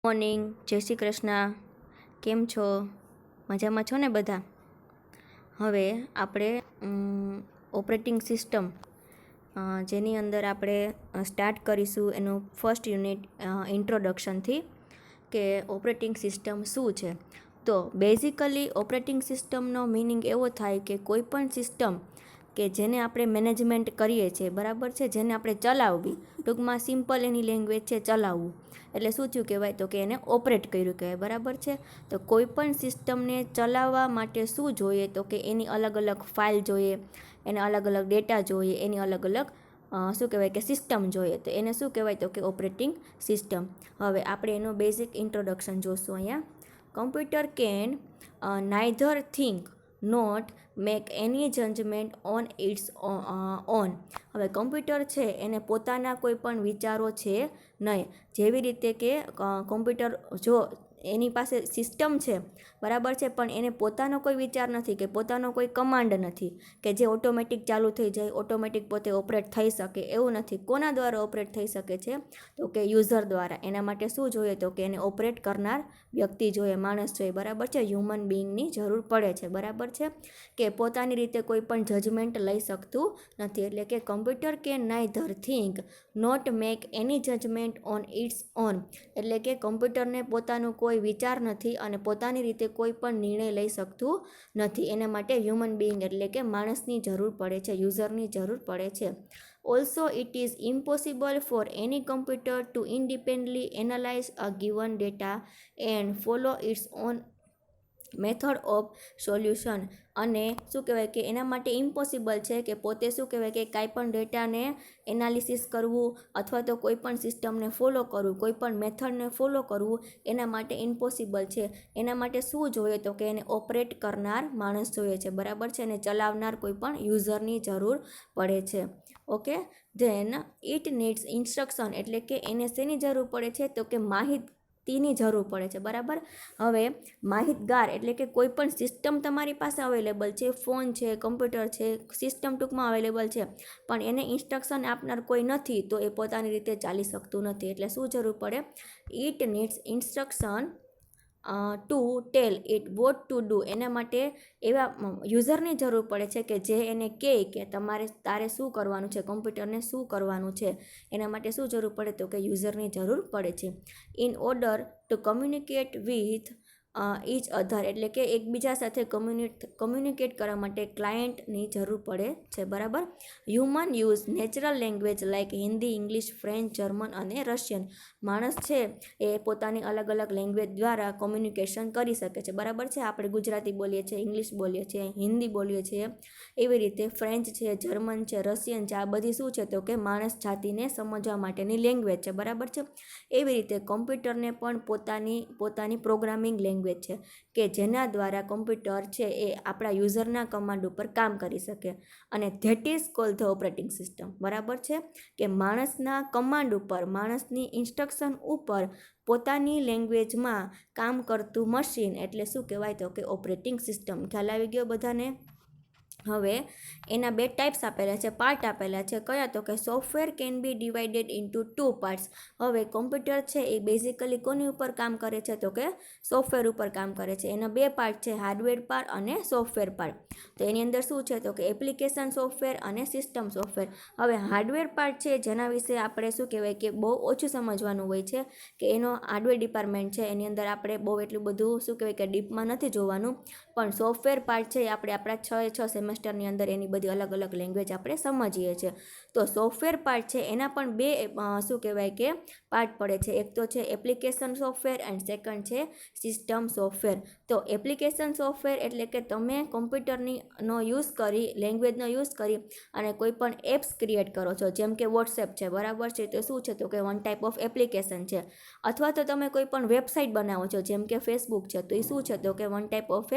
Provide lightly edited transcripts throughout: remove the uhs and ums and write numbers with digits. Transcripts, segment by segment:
Morning, જય શ્રી કૃષ્ણ. કેમ છો? મજામાં છો ને બધા? હવે આપણે ઓપરેટિંગ સિસ્ટમ જેની અંદર આપણે સ્ટાર્ટ કરીશું એનું ફર્સ્ટ યુનિટ ઇન્ટ્રોડક્શનથી કે ઓપરેટિંગ સિસ્ટમ શું છે. તો બેઝિકલી ઓપરેટિંગ સિસ્ટમનો મિનિંગ એવો થાય કે કોઈ પણ સિસ્ટમ કે જેને આપણે મેનેજમેન્ટ કરીએ છીએ, બરાબર છે, જેને આપણે ચલાવવી, ટૂંકમાં સિમ્પલ એની લેંગ્વેજ છે ચલાવવું. એટલે શું થયું કહેવાય તો કે એને ઓપરેટ કર્યું કહેવાય, બરાબર છે. તો કોઈ પણ સિસ્ટમને ચલાવવા માટે શું જોઈએ તો કે એની અલગ અલગ ફાઇલ જોઈએ, એને અલગ અલગ ડેટા જોઈએ, એની અલગ અલગ શું કહેવાય કે સિસ્ટમ જોઈએ. તો એને શું કહેવાય તો કે ઓપરેટિંગ સિસ્ટમ. હવે આપણે એનું બેઝિક ઇન્ટ્રોડક્શન જોશું અહીંયા. Computer can neither think not make any judgement on its own. હવે કમ્પ્યુટર છે એને પોતાના કોઈ પણ વિચારો છે નહીં. જેવી રીતે કે કમ્પ્યુટર જો એની પાસે સિસ્ટમ છે, બરાબર છે, પણ એને પોતાનો કોઈ વિચાર નથી કે પોતાનો કોઈ કમાન્ડ નથી કે જે ઓટોમેટિક ચાલુ થઈ જાય, ઓટોમેટિક પોતે ઓપરેટ થઈ શકે, એવું નથી. કોના દ્વારા ઓપરેટ થઈ શકે છે તો કે યુઝર દ્વારા. એના માટે શું જોઈએ તો કે એને ઓપરેટ કરનાર વ્યક્તિ જોઈએ, માણસ જોઈએ, બરાબર છે. હ્યુમન બિંગની જરૂર પડે છે, બરાબર છે, કે પોતાની રીતે કોઈ પણ જજમેન્ટ લઈ શકતું નથી. એટલે કે computer can neither think not make any judgement on its own. એટલે કે કમ્પ્યુટરને પોતાનું કોઈ વિચાર નથી અને પોતાની રીતે કોઈ પણ નિર્ણય લઈ શકતું નથી. એના માટે હ્યુમન બિંગ એટલે કે માણસની જરૂર પડે છે, યુઝરની જરૂર પડે છે. Also it is impossible for any computer to independently analyse a given data and follow its own method of solution. અને શું કહેવાય કે એના માટે ઇમ્પોસિબલ છે કે પોતે શું કહેવાય કે કાંઈ પણ ડેટાને એનાલિસિસ કરવું અથવા તો કોઈ પણ સિસ્ટમને ફોલો કરવું, કોઈ પણ મેથડને ફોલો કરવું એના માટે ઇમ્પોસિબલ છે. એના માટે શું જોઈએ તો કે એને ઓપરેટ કરનાર માણસ જોઈએ છે, બરાબર છે, અને ચલાવનાર કોઈ પણ યુઝરની જરૂર પડે છે. Okay, then it needs instruction. એટલે કે એને શેની જરૂર પડે છે તો કે માહિતીની જરૂર પડે છે, બરાબર. હવે માહિતગાર એટલે કે કોઈ પણ સિસ્ટમ તમારી પાસે અવેલેબલ છે, ફોન છે, કમ્પ્યુટર છે, સિસ્ટમ ટૂંકમાં અવેલેબલ છે, પણ એને ઇન્સ્ટ્રક્શન આપનાર કોઈ નથી તો એ પોતાની રીતે ચાલી શકતું નથી. એટલે શું જરૂર પડે? It needs instruction to tell it vote to do. એના માટે એવા યુઝરની જરૂર પડે છે કે જે એને કહે કે તારે શું કરવાનું છે, કમ્પ્યુટરને શું કરવાનું છે. એના માટે શું જરૂર પડે તો કે યુઝરની જરૂર પડે છે. In order to communicate with each other. એટલે કે એકબીજા સાથે કમ્યુનિકેટ કરવા માટે ક્લાયન્ટની જરૂર પડે છે, બરાબર. Human use natural language like Hindi, English, French, German અને રશિયન. માણસ છે એ પોતાની અલગ અલગ લેંગ્વેજ દ્વારા કોમ્યુનિકેશન કરી શકે છે, બરાબર છે. આપણે ગુજરાતી બોલીએ છીએ, ઇંગ્લિશ બોલીએ છીએ, હિન્દી બોલીએ છીએ, એવી રીતે ફ્રેન્ચ છે, જર્મન છે, રશિયન છે, આ બધી શું છે તો કે માણસ જાતિને સમજવા માટેની લેંગ્વેજ છે, બરાબર છે. એવી રીતે કમ્પ્યુટરને પણ પોતાની પ્રોગ્રામિંગ લેંગ્વેજ છે કે જેના દ્વારા કમ્પ્યુટર છે એ આપણા યુઝરના કમાન્ડ ઉપર કામ કરી શકે. અને that is called the operating system, બરાબર છે, કે માણસના કમાન્ડ ઉપર, માણસની ઇન્સ્ટ્રક્શન ઉપર પોતાની લેંગ્વેજમાં કામ કરતું મશીન એટલે શું કહેવાય તો કે ઓપરેટિંગ સિસ્ટમ. ખ્યાલ આવી ગયો બધાને? હવે એના બે ટાઈપ્સ આપેલા છે, પાર્ટ આપેલા છે. કયા તો કે software can be divided into 2 parts. હવે કમ્પ્યુટર છે એ બેઝિકલી કોની ઉપર કામ કરે છે તો કે સોફ્ટવેર ઉપર કામ કરે છે. એના બે પાર્ટ છે, હાર્ડવેર પાર્ટ અને સોફ્ટવેર પાર્ટ. તો એની અંદર શું છે તો કે એપ્લિકેશન સોફ્ટવેર અને સિસ્ટમ સોફ્ટવેર. હવે હાર્ડવેર પાર્ટ છે જેના વિશે આપણે શું કહેવાય કે બહુ ઓછું સમજવાનું હોય છે કે એનો હાર્ડવેર ડિપાર્ટમેન્ટ છે, એની અંદર આપણે બહુ એટલું બધું શું કહેવાય કે ડીપમાં નથી જોવાનું. પણ સોફ્ટવેર પાર્ટ છે એ આપણે આપણા 6 સેમેસ્ટરની અંદર એની બધી અલગ અલગ લેંગ્વેજ આપણે સમજીએ છીએ. તો સોફ્ટવેર પાર્ટ છે એના પણ બે શું કહેવાય કે પાર્ટ પડે છે. એક તો છે એપ્લિકેશન સોફ્ટવેર એન્ડ સેકન્ડ છે સિસ્ટમ સોફ્ટવેર. તો એપ્લિકેશન સોફ્ટવેર એટલે કે તમે કમ્પ્યુટરનો યુઝ કરી, લેંગ્વેજનો યુઝ કરી અને કોઈ પણ એપ્સ ક્રિએટ કરો છો, જેમ કે વોટ્સએપ છે, બરાબર છે, તો શું છે તો કે વન ટાઈપ ઓફ એપ્લિકેશન છે. અથવા તો તમે કોઈ પણ વેબસાઇટ બનાવો છો, જેમ કે ફેસબુક છે, તો એ શું છે તો કે વન ટાઈપ ઓફ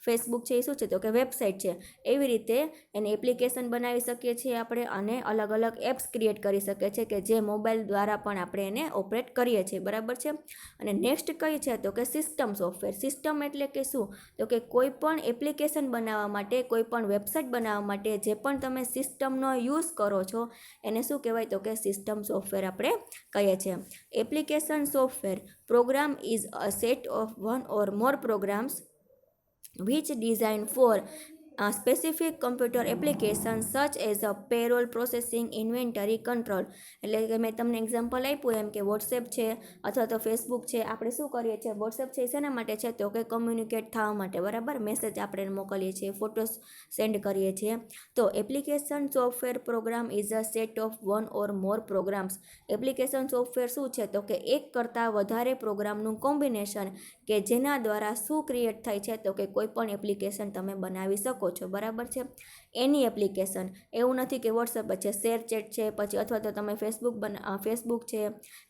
ફેસબુક છે એ શું છે તો કે વેબસાઇટ છે. એવી રીતે એની એપ્લિકેશન બનાવી શકીએ છીએ આપણે અને અલગ અલગ એપ્સ ક્રિએટ કરી શકીએ છીએ કે જે મોબાઈલ દ્વારા પણ આપણે એને ઓપરેટ કરીએ છીએ, બરાબર છે. અને નેક્સ્ટ કઈ છે તો કે સિસ્ટમ સોફ્ટવેર. સિસ્ટમ એટલે કે શું તો કે કોઈ પણ એપ્લિકેશન બનાવવા માટે, કોઈ પણ વેબસાઇટ બનાવવા માટે જે પણ તમે સિસ્ટમનો યુઝ કરો છો એને શું કહેવાય તો કે સિસ્ટમ સોફ્ટવેર આપણે કહીએ છીએ. Application software program is a set of one or more programs which designed for specific computer applications such as a payroll processing, inventory control. એટલે કે મેં તમને એક્ઝામ્પલ આપ્યું એમ કે વોટ્સએપ છે અથવા તો ફેસબુક છે, આપણે શું કરીએ છીએ, વોટ્સએપ છે શેના માટે છે તો કે કમ્યુનિકેટ થવા માટે, બરાબર, મેસેજ આપણે મોકલીએ છીએ, ફોટોસ સેન્ડ કરીએ છીએ. તો application software program is a set of one or more programs. Application software શું છે તો કે એક કરતાં વધારે પ્રોગ્રામનું કોમ્બિનેશન કે જેના દ્વારા શું ક્રિએટ થાય છે તો કે કોઈ પણ એપ્લિકેશન તમે બનાવી શકો છો, બરાબર છે. એની એપ્લિકેશન એવું નથી કે વોટ્સએપ છે, શેર ચેટ છે, પછી અથવા તો તમે ફેસબુક છે,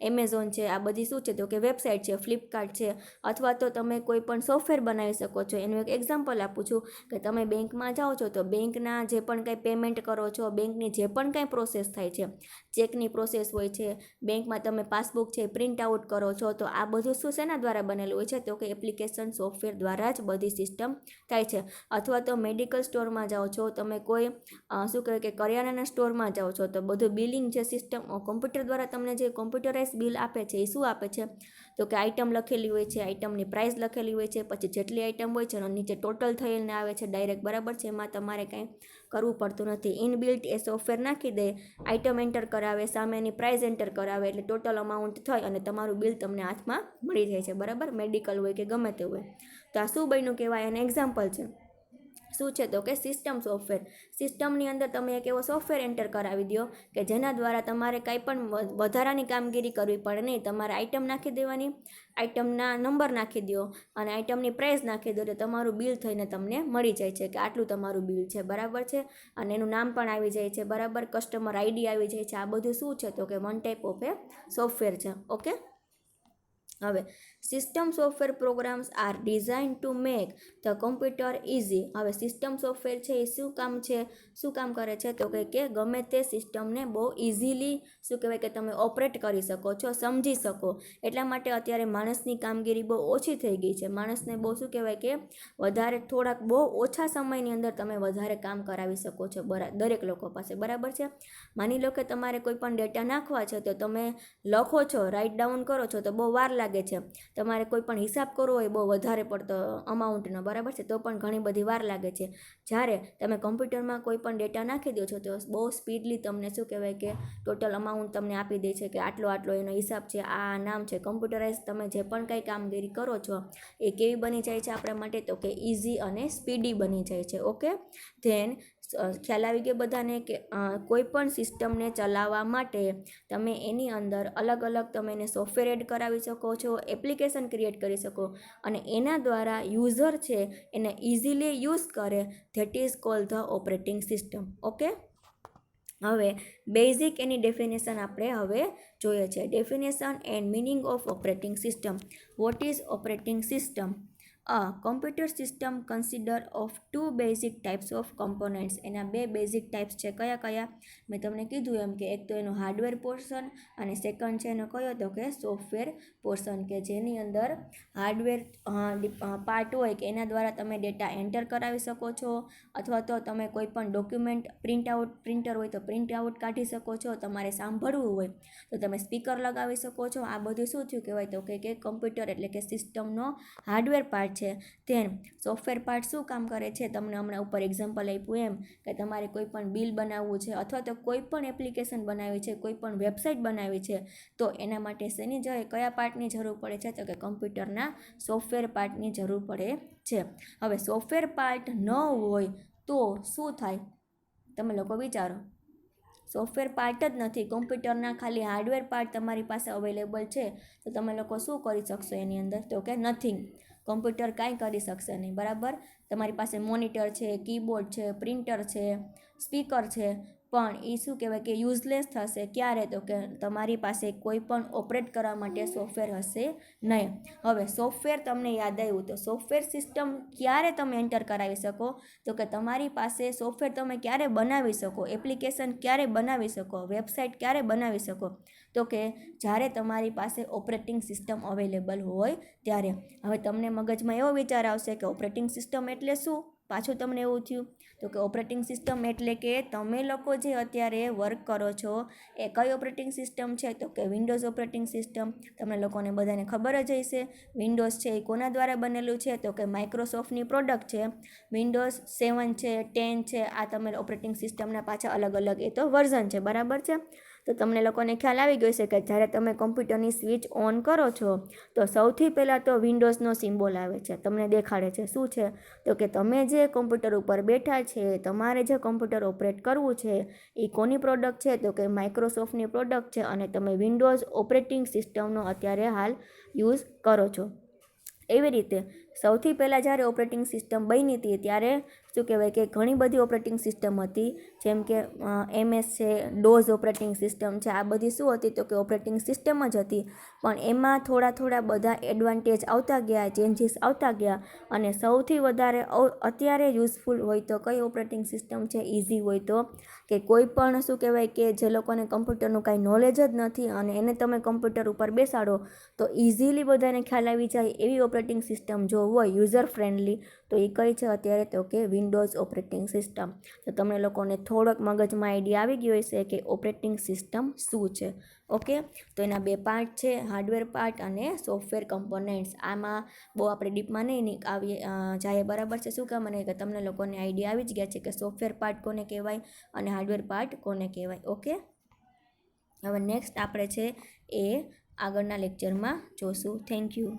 એમેઝોન છે, આ બધી શું છે તો કે વેબસાઇટ છે, ફ્લિપકાર્ટ છે, અથવા તો તમે કોઈ પણ સોફ્ટવેર બનાવી શકો છો. એનું એક એક્ઝામ્પલ આપું છું કે તમે બેંકમાં જાઓ છો તો બેંકના જે પણ કંઈ પેમેન્ટ કરો છો, બેંકની જે પણ કંઈ પ્રોસેસ થાય છે, ચેકની પ્રોસેસ હોય છે, બેંકમાં તમે પાસબુક છે પ્રિન્ટ આઉટ કરો છો, તો આ બધું શું શેના દ્વારા બનેલું હોય છે તો કે એપ્લિકેશન સોફ્ટવેર દ્વારા જ બધી સિસ્ટમ થાય છે. અથવા તો મેડિકલ સ્ટોરમાં જાઓ છો, તમે કોઈ શું કહેવાય કે કરિયાણાના સ્ટોરમાં જાઓ છો તો બધું બિલિંગ જે સિસ્ટમ કોમ્પ્યુટર દ્વારા તમને જે કોમ્પ્યુટરાઇઝ બિલ આપે છે એ શું આપે છે તો કે આઇટમ લખેલી હોય છે, આઇટમની પ્રાઇસ લખેલી હોય છે, પછી જેટલી આઇટમ હોય છે એનો નીચે ટોટલ થઈને આવે છે ડાયરેક્ટ, બરાબર છે. એમાં તમારે કંઈ કરવું પડતું નથી. ઇનબિલ્ટ એ સોફ્ટવેર નાખી દે, આઇટમ એન્ટર કરાવે, સામેની પ્રાઇસ એન્ટર કરાવે એટલે ટોટલ અમાઉન્ટ થઈ અને તમારું બિલ તમને હાથમાં મળી જાય છે, બરાબર, મેડિકલ હોય કે ગમે તે હોય. તો આ શું બન્યું કહેવાય, એને એક્ઝામ્પલ છે. શું છે તો કે સિસ્ટમ સોફ્ટવેર. સિસ્ટમની અંદર તમે એક એવો સોફ્ટવેર એન્ટર કરાવી દો કે જેના દ્વારા તમારે કાંઈ પણ વધારાની કામગીરી કરવી પડે નહીં. તમારે આઇટમ નાખી દેવાની, આઇટમના નંબર નાખી દો અને આઇટમની પ્રાઇસ નાખી દો એટલે તમારું બિલ થઈને તમને મળી જાય છે કે આટલું તમારું બિલ છે, બરાબર છે. અને એનું નામ પણ આવી જાય છે, બરાબર, કસ્ટમર આઈડી આવી જાય છે. આ બધું શું છે તો કે one type of a software છે, ઓકે. હવે system software programs are design to make the computer easy. હવે સિસ્ટમ સોફ્ટવેર છે એ શું કામ કરે છે તો કે ગમે તે સિસ્ટમને બહુ ઇઝીલી શું કહેવાય કે તમે ઓપરેટ કરી શકો છો, સમજી શકો. એટલા માટે અત્યારે માણસની કામગીરી બહુ ઓછી થઈ ગઈ છે. માણસને બહુ શું કહેવાય કે વધારે થોડાક બહુ ઓછા સમયની અંદર તમે વધારે કામ કરાવી શકો છો દરેક લોકો પાસે, બરાબર છે. માની લો કે તમારે કોઈ પણ ડેટા નાખવા છે તો તમે લખો છો, રાઇટ ડાઉન કરો છો તો બહુ વાર લાગે છે. તમારે કોઈ પણ હિસાબ કરવો હોય બહુ વધારે પડતો અમાઉન્ટનો, બરાબર છે, તો પણ ઘણી બધી વાર લાગે છે. જ્યારે તમે કમ્પ્યુટરમાં કોઈ પણ ડેટા નાખી દો છો તો બહુ સ્પીડલી તમને શું કહેવાય કે ટોટલ અમાઉન્ટ તમને આપી દે છે કે આટલો એનો હિસાબ છે, આ નામ છે. કમ્પ્યુટરાઇઝ તમે જે પણ કંઈ કામગીરી કરો છો એ કેવી બની જાય છે આપણા માટે તો કે ઇઝી અને સ્પીડી બની જાય છે, ઓકે. ધેન ખ્યાલ આવી ગયો બધાને કે કોઈ પણ સિસ્ટમને ચલાવવા માટે તમે એની અંદર અલગ અલગ તમે એને સોફ્ટવેર એડ કરાવી શકો છો, એપ્લિકેશન ક્રિએટ કરી શકો અને એના દ્વારા યુઝર છે એને ઇઝીલી યુઝ કરે, that is called the operating system, okay. હવે બેઝિક એની ડેફિનેશન આપણે હવે જોઈએ છે. Definition and meaning of operating system. What is operating system? A computer system consider of two basic types of components. એના બે basic types છે. કયા મેં તમને કીધું એમ કે એક તો એનો હાર્ડવેર પોર્શન અને સેકન્ડ છે એનો કયો તો કે સોફ્ટવેર પોર્શન, કે જેની અંદર હાર્ડવેર પાર્ટ હોય કે એના દ્વારા તમે ડેટા એન્ટર કરાવી શકો છો અથવા તો તમે કોઈ પણ ડોક્યુમેન્ટ પ્રિન્ટર હોય તો પ્રિન્ટ આઉટ કાઢી શકો છો. તમારે સાંભળવું હોય તો તમે સ્પીકર લગાવી શકો છો. આ બધું શું થયું કહેવાય તો કે કમ્પ્યુટર એટલે કે સિસ્ટમનો હાર્ડવેર પાર્ટ છે. ધેન સોફ્ટવેર પાર્ટ શું કામ કરે છે, તમને હમણાં ઉપર એક્ઝામ્પલ આપ્યું એમ કે તમારે કોઈ પણ બિલ બનાવવું છે અથવા તો કોઈ પણ એપ્લિકેશન બનાવી છે, કોઈ પણ વેબસાઇટ બનાવી છે તો એના માટે કયા પાર્ટની જરૂર પડે છે તો કે કમ્પ્યુટરના સોફ્ટવેર પાર્ટની જરૂર પડે છે. હવે સોફ્ટવેર પાર્ટ ન હોય તો શું થાય તમે લોકો વિચારો. સોફ્ટવેર પાર્ટ જ નથી, કમ્પ્યુટરના ખાલી હાર્ડવેર પાર્ટ તમારી પાસે અવેલેબલ છે તો તમે લોકો શું કરી શકશો એની અંદર તો કે નથિંગ. કમ્પ્યુટર કાંઈ કરી શકશે નહીં, બરાબર. તમારી પાસે મોનિટર છે, કીબોર્ડ છે, પ્રિન્ટર છે, સ્પીકર છે, પણ એ શું કહેવાય કે યુઝલેસ થશે. ક્યારે? તો કે તમારી પાસે કોઈ પણ ઓપરેટ કરવા માટે સોફ્ટવેર હશે નહીં. હવે સોફ્ટવેર તમને યાદ આવ્યું તો સોફ્ટવેર સિસ્ટમ ક્યારે તમે એન્ટર કરાવી શકો? તો કે તમારી પાસે સોફ્ટવેર તમે ક્યારે બનાવી શકો, એપ્લિકેશન ક્યારે બનાવી શકો, વેબસાઇટ ક્યારે બનાવી શકો? તો કે જ્યારે તમારી પાસે ઓપરેટિંગ સિસ્ટમ અવેલેબલ હોય ત્યારે. હવે તમને મગજમાં એવો વિચાર આવશે કે ઓપરેટિંગ સિસ્ટમ એટલે શું? પાછું તમને એવું થયું તો કે ઓપરેટિંગ સિસ્ટમ એટલે કે તમે લોકો જે અત્યારે વર્ક કરો છો એ કઈ ઓપરેટિંગ સિસ્ટમ છે? તો કે વિન્ડોઝ ઓપરેટિંગ સિસ્ટમ. તમને લોકોને બધાને ખબર જ હશે વિન્ડોઝ છે એ કોના દ્વારા બનેલું છે? તો કે માઇક્રોસોફ્ટની પ્રોડક્ટ છે. વિન્ડોઝ 7 છે, 10 છે, આ તમે ઓપરેટિંગ સિસ્ટમના પાછા અલગ અલગ એ તો વર્ઝન છે, બરાબર છે. તો તમને લોકોને ખ્યાલ આવી ગયો છે કે જ્યારે તમે કમ્પ્યુટરની સ્વિચ ઓન કરો છો તો સૌથી પહેલાં તો વિન્ડોઝનો સિમ્બોલ આવે છે, તમને દેખાડે છે. શું છે? તો કે તમે જે કમ્પ્યુટર ઉપર બેઠા છે, તમારે જે કમ્પ્યુટર ઓપરેટ કરવું છે એ કોની પ્રોડક્ટ છે? તો કે માઇક્રોસોફ્ટની પ્રોડક્ટ છે અને તમે વિન્ડોઝ ઓપરેટિંગ સિસ્ટમનો અત્યારે હાલ યુઝ કરો છો. એવી રીતે સૌથી પહેલાં જ્યારે ઓપરેટિંગ સિસ્ટમ બની હતી ત્યારે શું કહેવાય કે ઘણી બધી ઓપરેટિંગ સિસ્ટમ હતી, જેમ કે MS છે, ડોઝ ઓપરેટિંગ સિસ્ટમ છે. આ બધી શું હતી? તો કે ઓપરેટિંગ સિસ્ટમ જ હતી, પણ એમાં થોડા બધા એડવાન્ટેજ આવતા ગયા, ચેન્જીસ આવતા ગયા અને સૌથી વધારે અત્યારે યુઝફુલ હોય તો કઈ ઓપરેટિંગ સિસ્ટમ છે? ઇઝી હોય તો કે કોઈ પણ શું કહેવાય કે જે લોકોને કમ્પ્યુટરનું કાંઈ નોલેજ જ નથી અને એને તમે કમ્પ્યુટર ઉપર બેસાડો તો ઇઝીલી બધાને ખ્યાલ આવી જાય એવી ઓપરેટિંગ સિસ્ટમ જો હોય યુઝર ફ્રેન્ડલી તો એ કઈ છે અત્યારે? તો કે વિન્ડોઝ ઓપરેટિંગ સિસ્ટમ. તો તમને લોકોને થોડોક મગજમાં આઈડિયા આવી ગયો હશે કે ઓપરેટિંગ સિસ્ટમ શું છે. ઓકે, તો એના બે પાર્ટ છે, હાર્ડવેર પાર્ટ અને સોફ્ટવેર કમ્પોનન્ટ્સ. આમાં બહુ આપણે ડીપમાં નહીં આવીએ જાય, બરાબર છે. શું કામ? મને કે તમને લોકોને આઈડિયા આવી જ ગયા છે કે સોફ્ટવેર પાર્ટ કોને કહેવાય અને હાર્ડવેર પાર્ટ કોને કહેવાય. ઓકે, હવે નેક્સ્ટ આપણે છે એ આગળના લેક્ચરમાં જોશું. Thank you.